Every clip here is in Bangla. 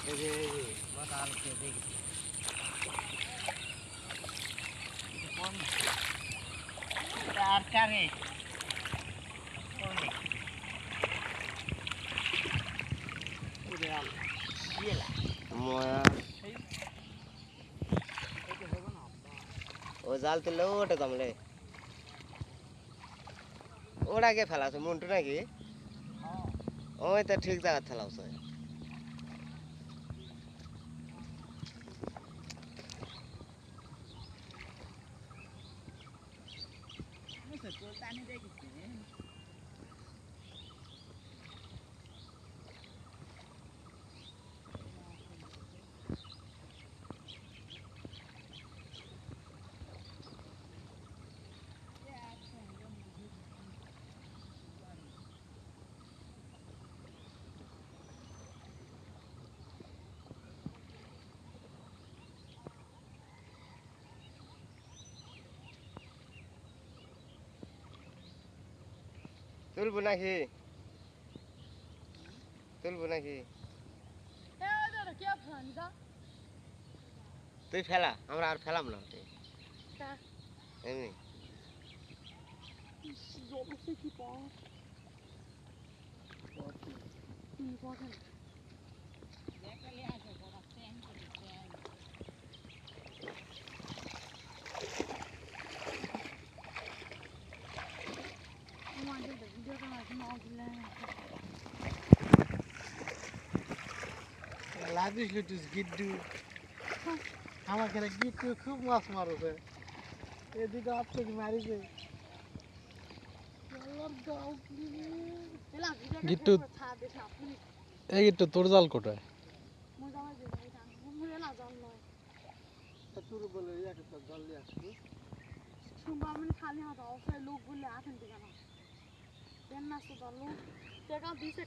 ও জাল তুললে ওটা জমলে ওটাকে ফেলাছে মন্টু নাকি ওই তো ঠিক জায়গা ফেলাছে তুলবো নাকি তুই ফেলা আমরা আর ফেলাম না এমনি লাগিস লিটুস গিড্ডু আমাকে গিড্ডু খুব মাছ মারছে এদিকে আপনাকে মারিছে গিট্টু এই গিট্টু তোর জাল কোটায় তোর বলে একটা জল নিয়ে আসবি খালি হাত অবস্থায় লোক বললে আসেন কেন দেন না তো লোক টাকা দিছে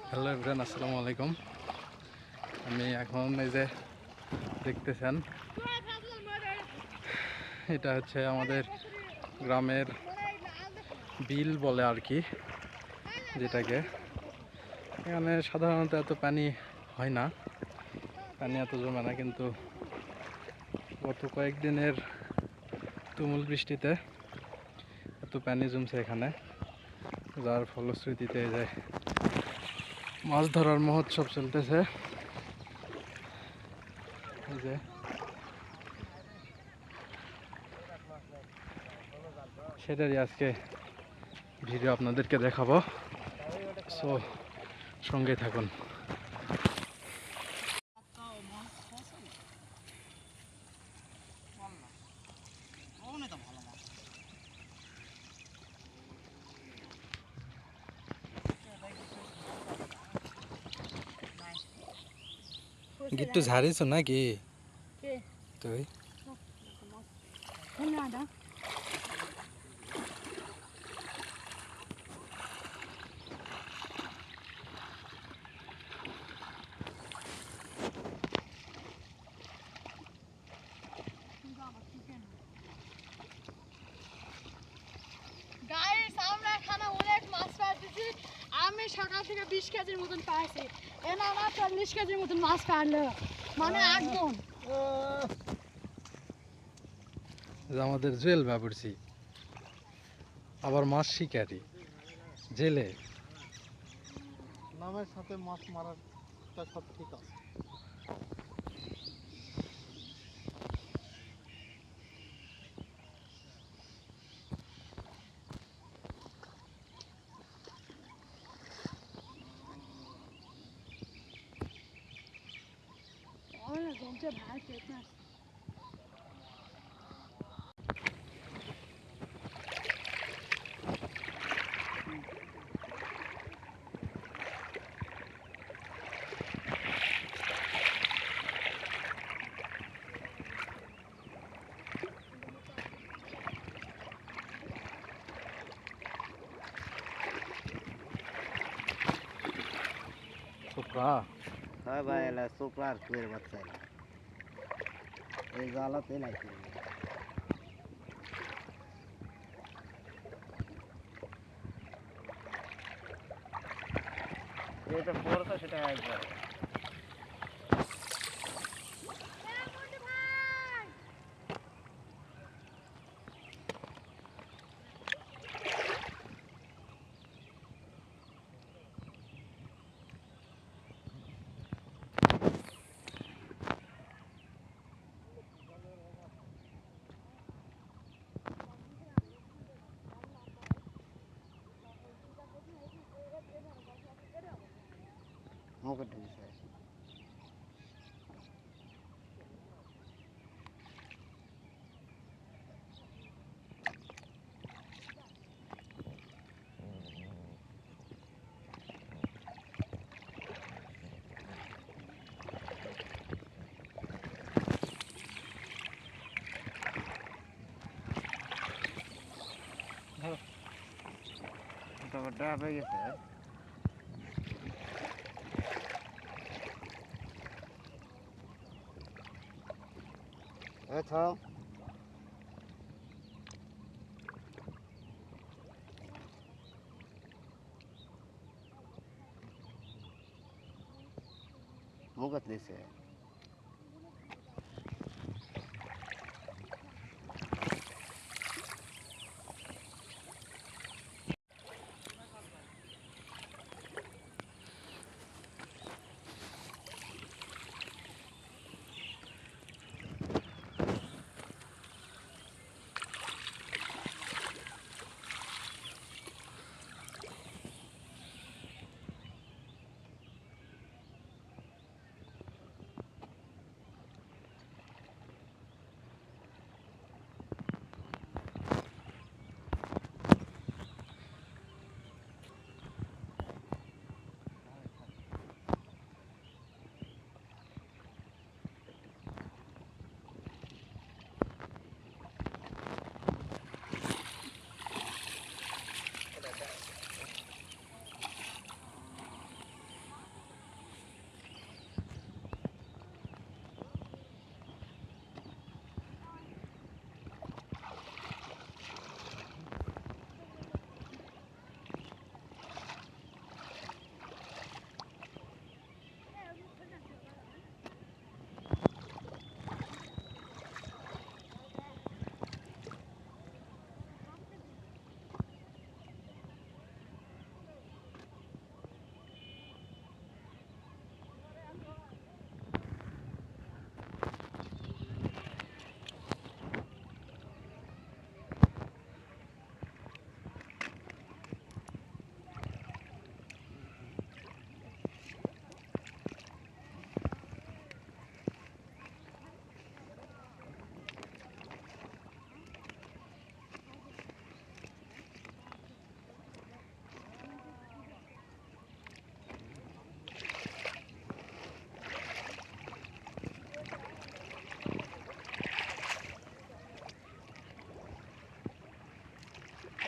হ্যালো এভরিওয়ান, আসসালামু আলাইকুম। আমি এখন এই যে দেখতেছেন, এটা হচ্ছে আমাদের গ্রামের বিল বলে আর কি, যেটাকে এখানে সাধারণত এত পানি হয় না, পানি এত জমে না, কিন্তু গত কয়েকদিনের তুমুল বৃষ্টিতে এত পানি জমছে এখানে, যার ফলশ্রুতিতে এই যে মাছ ধরার মহোৎসব চলতেছে। এই যে সেটারই আজকে ভিডিও আপনাদেরকে দেখাবো, সো সঙ্গে থাকুন। গিট্টু ঝাড়িছ নাকি তুই? আমি সকাল থেকে 20 কেজির মতন পাইছি, এনা 40 কেজির মতন মাছ পারলো, মানে একদম আমাদের জেল বাবুরছি, আবার মাছ শিকারি জেলে নামের সাথে মাছ মারার সব ঠিক আছে। জমছে ভাই পেটনা। হ্যাঁ ভাই এলা সুপার কুয়ের বাচ্চা এলা এই জালাতে লাগছে যেটা পড়তো সেটা একবার মুখে ঢুকছে তারপর ডাব হয়ে গেছে থাম মুখত দিছে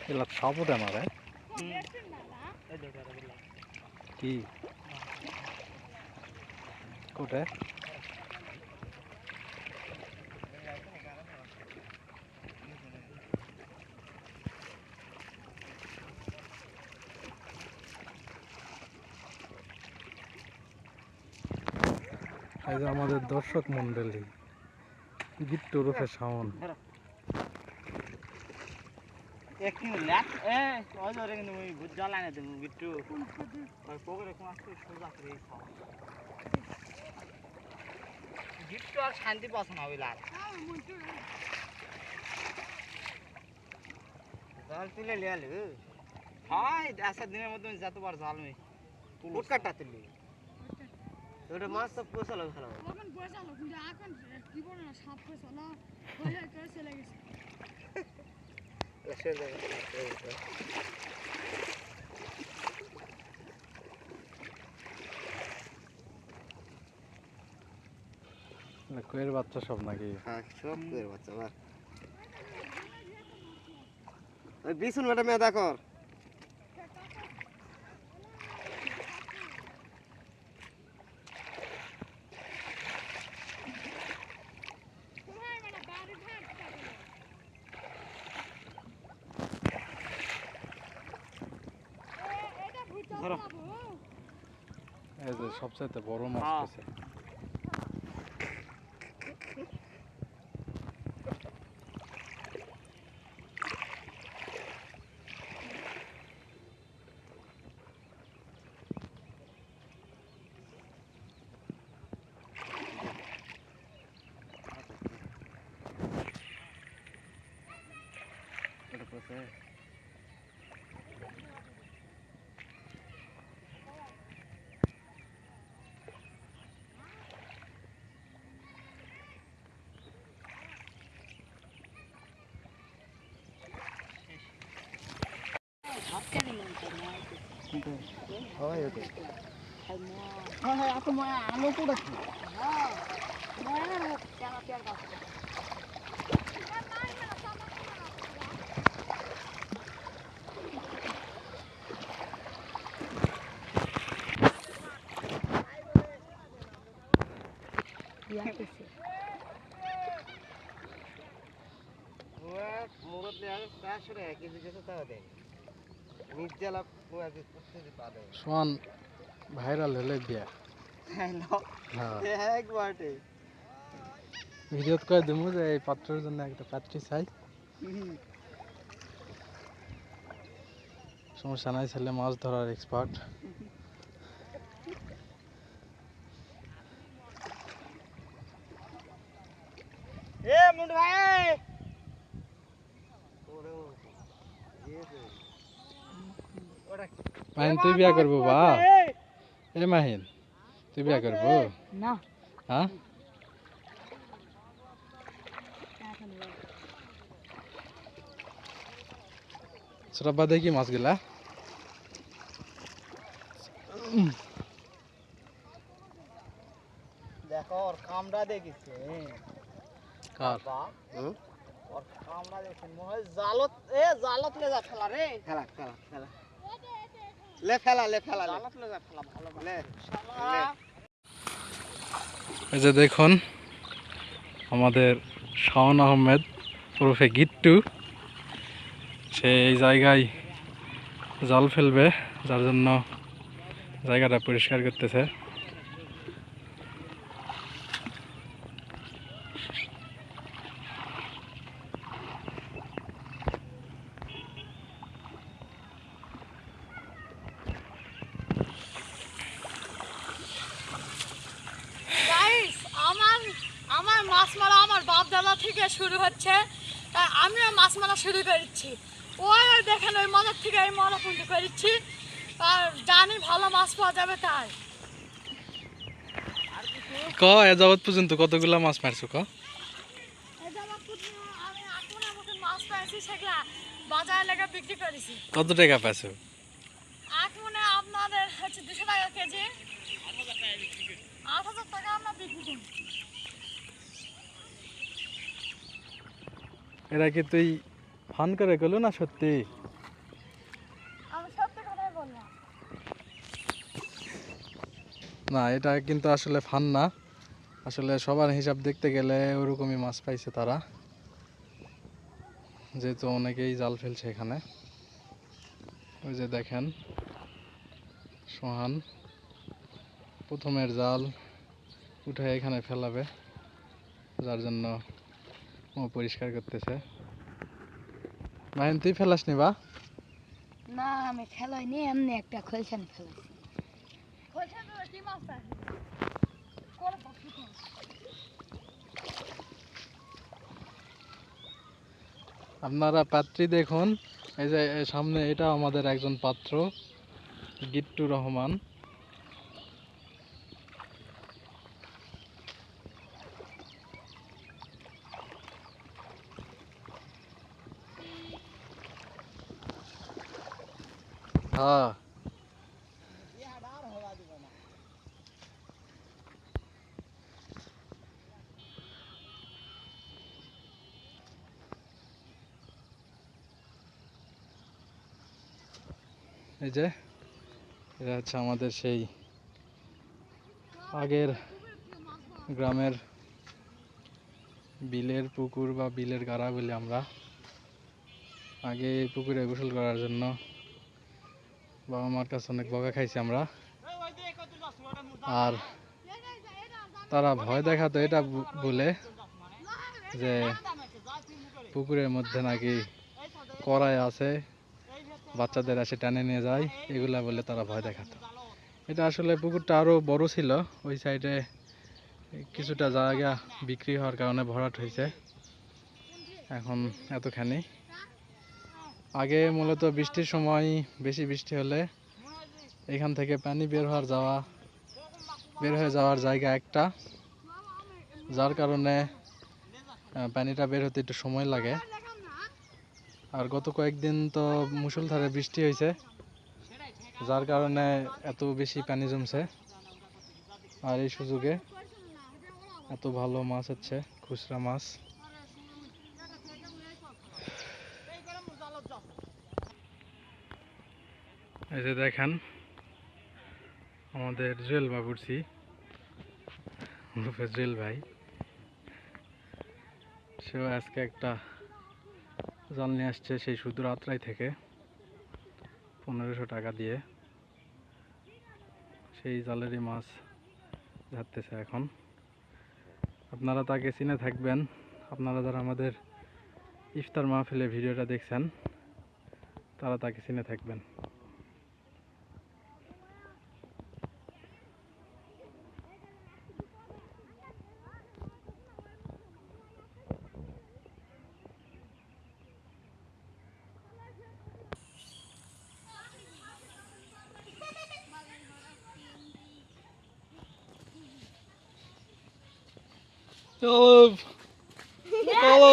এলা সাবুদে মারে কি কোটে এই যে আমাদের দর্শক মন্ডলী গিট্টু রূপে শাওন একদিন ল্যাপ এ ওই ধরে কিন্তু ওই ভূত জ্বালায় না তুমি বিট্টু ওই পকেটে কোন আসছে সোজা করে খাও বিট্টু আর শান্তি পাস না ওই লাল জাল তুলে লিয়ে আলু হয় আসার দিনের মধ্যে যতবার জাল নেই ফুট কাটা তুলি ওটা মাছ তো পোষালো ভালো এখন বসালো কিন্তু এখন কি বলে না সাপ বসালো হয়ে করে চলে গেছে কুয়ের বাচ্চা সব নাকি হ্যাঁ সব কুয়ের বাচ্চা আমার ওই বিছুন ম্যাডাম মেদা কর ধরো এই যে সবচাইতে বড় মাছ হ্যাঁ। পেয়েছে। এটা পড়ছে হয় ওকে হ্যাঁ এত মায়া আলো পড়েছে মুরত দেওয়া 400 টাকা কেজি গেছে তাও দেয় নির্জালা প্রতিদিন পা দেয় সোহান ভাইরাল হলে বিয়া। হ্যালো হ্যাঁ একবারে ভিডিওত কয়ে দিমু যে এই পাত্রের জন্য একটা পাত্রী চাই। সমস্যা নাই, ছেলে মাছ ধরার এক্সপার্ট। এ মুন্ডু ভাই ওরে ইয়েছে ওটা মাহিন তুই বিয়া করবো বা? এ মাহিন তুই বিয়া করবো? না হ্যাঁ সরাব্বা দেখি মাছগুলা। দেখো ওর কামড়া দেখিছে কার? হুম ওর কামড়া দেখছেন মনে জালত জালত লে যা ফেলা রে খেলা খেলা খেলা লে ফেলা লে ফেলা লে জালত লে যা ফেলা ভালো লে শালা এই যে দেখুন আমাদের শাওন আহমেদ ওরফে গিট্টু, সে এই জায়গায় জাল ফেলবে, যার জন্য জায়গাটা পরিষ্কার করতেছে। গাইস আমার আমার মাছ মারা আমার বাপ দাদা থেকে শুরু হচ্ছে, তাই আমিও মাছ মারা শুরু করেছি। ওই দেখেন ওই মজার থেকে এই মজা পর্যন্ত করেছি, আর জানি ভালো মাছ পাওয়া যাবে তাই। ক এ যাবৎ পর্যন্ত কতগুলা মাছ মারছো ক? এই যে আমার আমি এখন মতন মাছ পেয়েছি, সেগুলা বাজারে লেগে বিক্রি করেছি। কত টাকা পাইছো? এখন আপনাদের হচ্ছে 200 টাকা কেজি, 8,000 টাকা আমরা বিক্রি করি। এরা কি তুই ফান করে গেলো না সত্যি? আমি সত্যি কথাই বললাম। না এটা কিন্তু আসলে ফান না, আসলে সবার হিসাব দেখতে গেলে ওরকমই মাছ পাইছে তারা, যেহেতু অনেকেই জাল ফেলছে এখানে। ওই যে দেখেন সোহান প্রথমের জাল উঠে এখানে ফেলাবে, যার জন্য ও পরিষ্কার করতেছে। মাহিন তুই ফেলাসনি বা? না আমি ফেলাইনি, এমনি একটা খোলসান ফেলাইছি। খোলসা করে কি মাছ পাইছি? কোন পক্ষী কোন? আপনারা পাত্রী দেখুন, এই যে সামনে এটা আমাদের একজন পাত্র গিট্টু রহমান। হ্যাঁ এই যে এটা হচ্ছে আমাদের সেই আগের গ্রামের বিলের পুকুর বা বিলের গাড়া বলি আমরা। আগে এই পুকুরে গোসল করার জন্য বাবা মার কাছে অনেক বকা খাইছি আমরা। আর তারা ভয় দেখাতো এটা বলে যে পুকুরের মধ্যে নাকি কড়াই আছে, বাচ্চাদের এসে টেনে নিয়ে যায়, এগুলা বলে তারা ভয় দেখাতো। এটা আসলে পুকুরটা আরো বড় ছিল, ওই সাইডে কিছুটা জায়গা বিক্রি হওয়ার কারণে ভরাট হয়েছে এখন এতখানি। আগে মূলত বৃষ্টির সময় বেশি বৃষ্টি হলে এখান থেকে পানি বের হয়ে যাওয়ার জায়গা একটা, যার কারণে পানিটা বের হতে একটু সময় লাগে। আর গত কয়েকদিন তো মুষলধারে বৃষ্টি হয়েছে, যার কারণে এত বেশি পানি জমছে। আর এই সুযোগে এত ভালো মাছ হচ্ছে, খুচরা মাছ। এই যে দেখেন আমাদের জুয়েল বাবুরছি, জুয়েল ভাই, সেও আজকে একটা জাল নিয়ে আসছে সেই সুদূর আত্রাই থেকে 1500 টাকা দিয়ে। সেই জালেরই মাছ ধরতেছে এখন। আপনারা তাকে চিনে থাকবেন, আপনারা যারা আমাদের ইফতার মাহফিলে ভিডিওটা দেখছেন তারা তাকে চিনে থাকবেন। চলো চলো